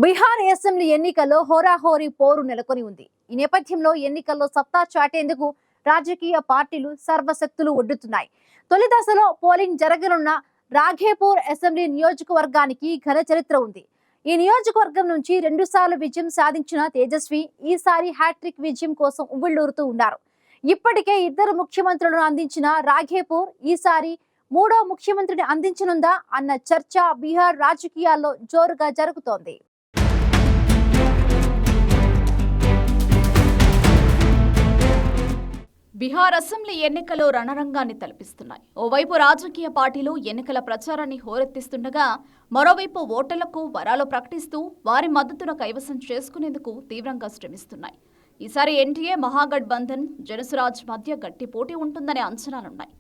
Bihar assembly ఎన్నికల్లో హోరాహోరీ పోరు నెలకొని ఉంది. ఈ నేపథ్యంలో ఎన్నికల్లో సత్తా చాటేందుకు రాజకీయ పార్టీలు సర్వశక్తులు ఒడ్డుతున్నాయి. తొలి దశలో పోలింగ్ జరగనున్న రాఘేపూర్ అసెంబ్లీ నియోజకవర్గానికి ఘన చరిత్ర ఉంది. ఈ నియోజకవర్గం నుంచి 2 సార్లు విజయం సాధించిన తేజస్వి ఈసారి హ్యాట్రిక్ విజయం కోసం ఉవ్విళ్లూరుతూ ఉన్నారు. ఇప్పటికే 2 ముఖ్యమంత్రులను అందించిన రాఘేపూర్ ఈసారి 3వ ముఖ్యమంత్రిని అందించనుందా అన్న చర్చ బీహార్ రాజకీయాల్లో జోరుగా జరుగుతోంది. బీహార్ అసెంబ్లీ ఎన్నికలు రణరంగాన్ని తలపిస్తున్నాయి. ఓవైపు రాజకీయ పార్టీలు ఎన్నికల ప్రచారాన్ని హోరెత్తిస్తుండగా, మరోవైపు ఓటర్లకు వరాలు ప్రకటిస్తూ వారి మద్దతును కైవసం చేసుకునేందుకు తీవ్రంగా శ్రమిస్తున్నాయి. ఈసారి ఎన్డీఏ మహాగఠబంధన్ జనసురాజ్ మధ్య గట్టి పోటీ ఉంటుందనే అంచనాలున్నాయి.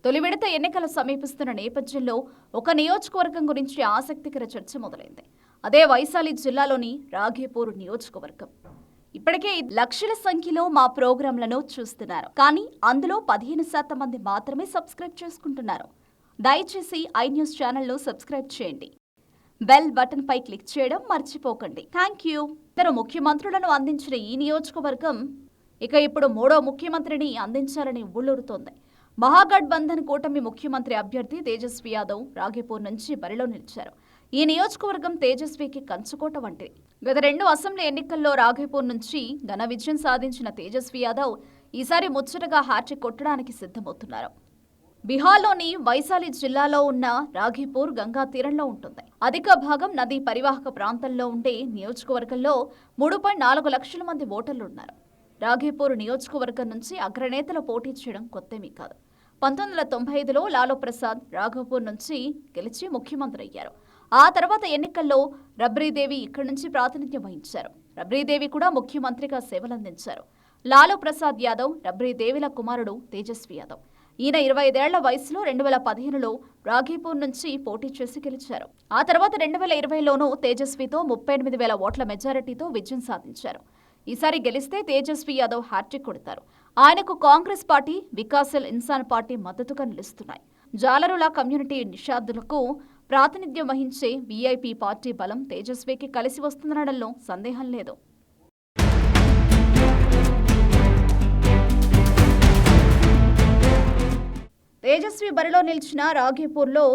తొలి విడత ఎన్నికలు సమీపిస్తున్న నేపథ్యంలో ఒక నియోజకవర్గం గురించి ఆసక్తికర చర్చ మొదలైంది. అదే వైశాలి జిల్లాలోని రాఘేపూర్ నియోజకవర్గం. ఇప్పటికే లక్షల సంఖ్యలో మా ప్రోగ్రాంలను చూస్తున్నారు, కానీ అందులో 15% మంది మాత్రమే సబ్స్క్రైబ్ చేసుకుంటున్నారు. దయచేసి iNews ఛానల్ను సబ్స్క్రైబ్ చేయండి. బెల్ బటన్ పై క్లిక్ చేయడం మర్చిపోకండి. Thank you. 2 ముఖ్యమంత్రులను అందించిన ఈ నియోజకవర్గం ఇక ఇప్పుడు 3వ ముఖ్యమంత్రిని అందించాలని ఊళ్ళూరుతోంది. మహాగఠబంధన్ కూటమి ముఖ్యమంత్రి అభ్యర్థి తేజస్వి యాదవ్ రాఘేపూర్ నుంచి బరిలో నిలిచారు. ఈ నియోజకవర్గం తేజస్వికి కంచుకోట వంటిది. గత 2 అసెంబ్లీ ఎన్నికల్లో రాఘేపూర్ నుంచి ఘన విజయం సాధించిన తేజస్వి యాదవ్ ఈసారి ముచ్చటగా హ్యాట్రిక్ కొట్టడానికి సిద్ధమవుతున్నారు. బీహార్లోని వైశాలి జిల్లాలో ఉన్న రాఘేపూర్ గంగా తీరంలో ఉంటుంది. అధిక భాగం నదీ పరివాహక ప్రాంతంలో ఉండే నియోజకవర్గంలో 3.4 లక్షల మంది ఓటర్లున్నారు. రాఘేపూర్ నియోజకవర్గం నుంచి అగ్రనేతలు పోటీ చేయడం కొత్తేమీ కాదు. 1995లో లాలూ ప్రసాద్ రాఘేపూర్ నుంచి గెలిచి ముఖ్యమంత్రి అయ్యారు. ఆ తర్వాత ఎన్నికల్లో రబ్రీదేవి ఇక్కడి నుంచి ప్రాతినిధ్యం వహించారు. రబ్రీదేవి కూడా ముఖ్యమంత్రిగా సేవలందించారు. లాలూ ప్రసాద్ యాదవ్ రబ్రీదేవిల కుమారుడు తేజస్వి యాదవ్. ఈయన 25 ఏళ్ల వయసులో 2015లో రాఘేపూర్ నుంచి పోటీ చేసి గెలిచారు. ఆ తర్వాత 2020లోనూ తేజస్వితో 38,000 ఓట్ల మెజారిటీతో విజయం సాధించారు. ఈసారి గెలిస్తే తేజస్వి యాదవ్ హ్యాట్రిక్ కొడతారు. ఆయనకు కాంగ్రెస్ పార్టీ, వికాసల్ ఇన్సాన్ పార్టీ మద్దతుగా నిలుస్తున్నాయి. జాలరుల కమ్యూనిటీ నిషాదులకు ప్రాతినిధ్యం వహించే వీఐపీ పార్టీ బలం తేజస్వికి కలిసి వస్తుందనడంలో సందేహం లేదు. తేజస్వి బరిలో నిలిచిన రాఘేపూర్లో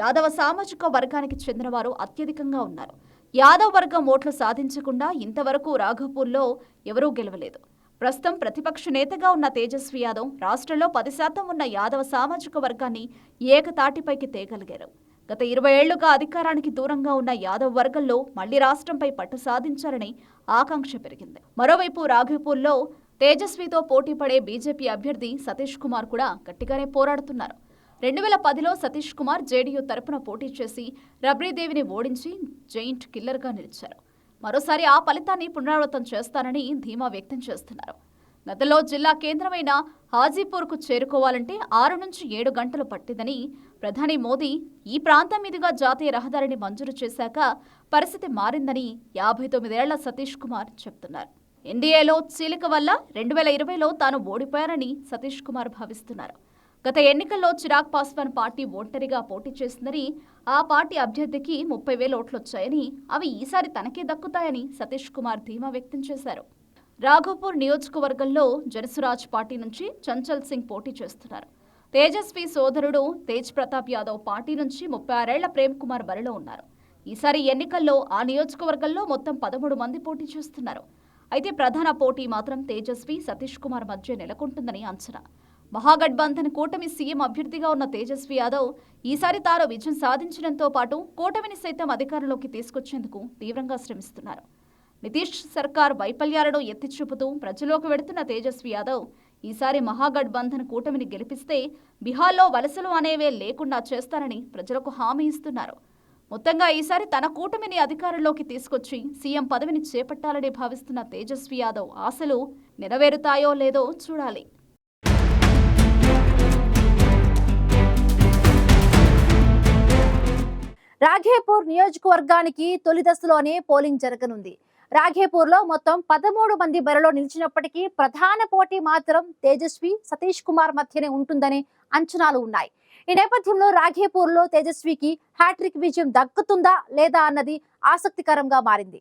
యాదవ సామాజిక వర్గానికి చెందిన వారు అత్యధికంగా ఉన్నారు. యాదవ్ వర్గం ఓట్లు సాధించకుండా ఇంతవరకు రాఘేపూర్లో ఎవరూ గెలవలేదు. ప్రస్తుతం ప్రతిపక్ష నేతగా ఉన్న తేజస్వి యాదవ్ రాష్ట్రంలో 10% ఉన్న యాదవ సామాజిక వర్గాన్ని ఏకతాటిపైకి తేగలిగారు. గత 20 ఏళ్లుగా అధికారానికి దూరంగా ఉన్న యాదవ్ వర్గంలో మళ్లీ రాష్ట్రంపై పట్టు సాధించాలని ఆకాంక్ష పెరిగింది. మరోవైపు రాఘేపూర్లో తేజస్వితో పోటీపడే బీజేపీ అభ్యర్థి సతీష్ కుమార్ కూడా గట్టిగానే పోరాడుతున్నారు. 2010లో సతీష్ కుమార్ జేడీయూ తరపున పోటీ చేసి రబ్రీదేవిని ఓడించి జైంట్ కిల్లర్గా నిలిచారు. మరోసారి ఆ ఫలితాన్ని పునరావృతం చేస్తానని ధీమా వ్యక్తం చేస్తున్నారు. గతంలో జిల్లా కేంద్రమైన హాజీపూర్కు చేరుకోవాలంటే 6 నుంచి 7 గంటలు పట్టిందని ప్రధాని మోదీ ఈ ప్రాంతం మీదుగా జాతీయ రహదారిని మంజూరు చేశాక పరిస్థితి మారిందని 59 ఏళ్ల సతీష్ కుమార్ చెప్తున్నారు. ఎన్డీఏలో చీలిక వల్ల 2020లో తాను ఓడిపోయారని సతీష్ కుమార్ భావిస్తున్నారు. గత ఎన్నికల్లో చిరాగ్ పాస్వాన్ పార్టీ ఒంటరిగా పోటీ చేసిందని, ఆ పార్టీ అభ్యర్థికి 30,000 ఓట్లొచ్చాయని, అవి ఈసారి తనకే దక్కుతాయని సతీష్ కుమార్ ధీమా వ్యక్తం చేశారు. రాఘోపూర్ నియోజకవర్గంలో జనసురాజ్ పార్టీ నుంచి చంచల్ సింగ్ పోటీ చేస్తున్నారు. తేజస్వి సోదరుడు తేజ్ ప్రతాప్ యాదవ్ పార్టీ నుంచి 36 ఏళ్ల ప్రేమ్ కుమార్ బరిలో ఉన్నారు. ఈసారి ఎన్నికల్లో ఆ నియోజకవర్గంలో మొత్తం 13 మంది పోటీ చేస్తున్నారు. అయితే ప్రధాన పోటీ మాత్రం తేజస్వి, సతీష్ కుమార్ మధ్య నెలకొంటుందని అంచనా. మహాగఠబంధన్ కూటమి సీఎం అభ్యర్థిగా ఉన్న తేజస్వి యాదవ్ ఈసారి తాను విజయం సాధించడంతో పాటు కూటమిని సైతం అధికారంలోకి తీసుకొచ్చేందుకు తీవ్రంగా శ్రమిస్తున్నారు. నితీష్ సర్కార్ వైఫల్యాలను ఎత్తిచూపుతూ ప్రజల్లోకి వెడుతున్న తేజస్వి యాదవ్ ఈసారి మహాగఠబంధన్ కూటమిని గెలిపిస్తే బీహార్లో వలసలు అనేవే లేకుండా చేస్తారని ప్రజలకు హామీ ఇస్తున్నారు. మొత్తంగా ఈసారి తన కూటమిని అధికారంలోకి తీసుకొచ్చి సీఎం పదవిని చేపట్టాలని భావిస్తున్న తేజస్వి యాదవ్ ఆశలు నెరవేరుతాయో లేదో చూడాలి. రాఘేపూర్ నియోజకవర్గానికి తొలి దశలోనే పోలింగ్ జరగనుంది. రాఘేపూర్లో మొత్తం 13 మంది బరిలో నిలిచినప్పటికీ ప్రధాన పోటీ మాత్రం తేజస్వి, సతీష్ కుమార్ మధ్యనే ఉంటుందనే అంచనాలు ఉన్నాయి. ఈ నేపథ్యంలో రాఘేపూర్లో తేజస్వికి హ్యాట్రిక్ విజయం దక్కుతుందా లేదా అన్నది ఆసక్తికరంగా మారింది.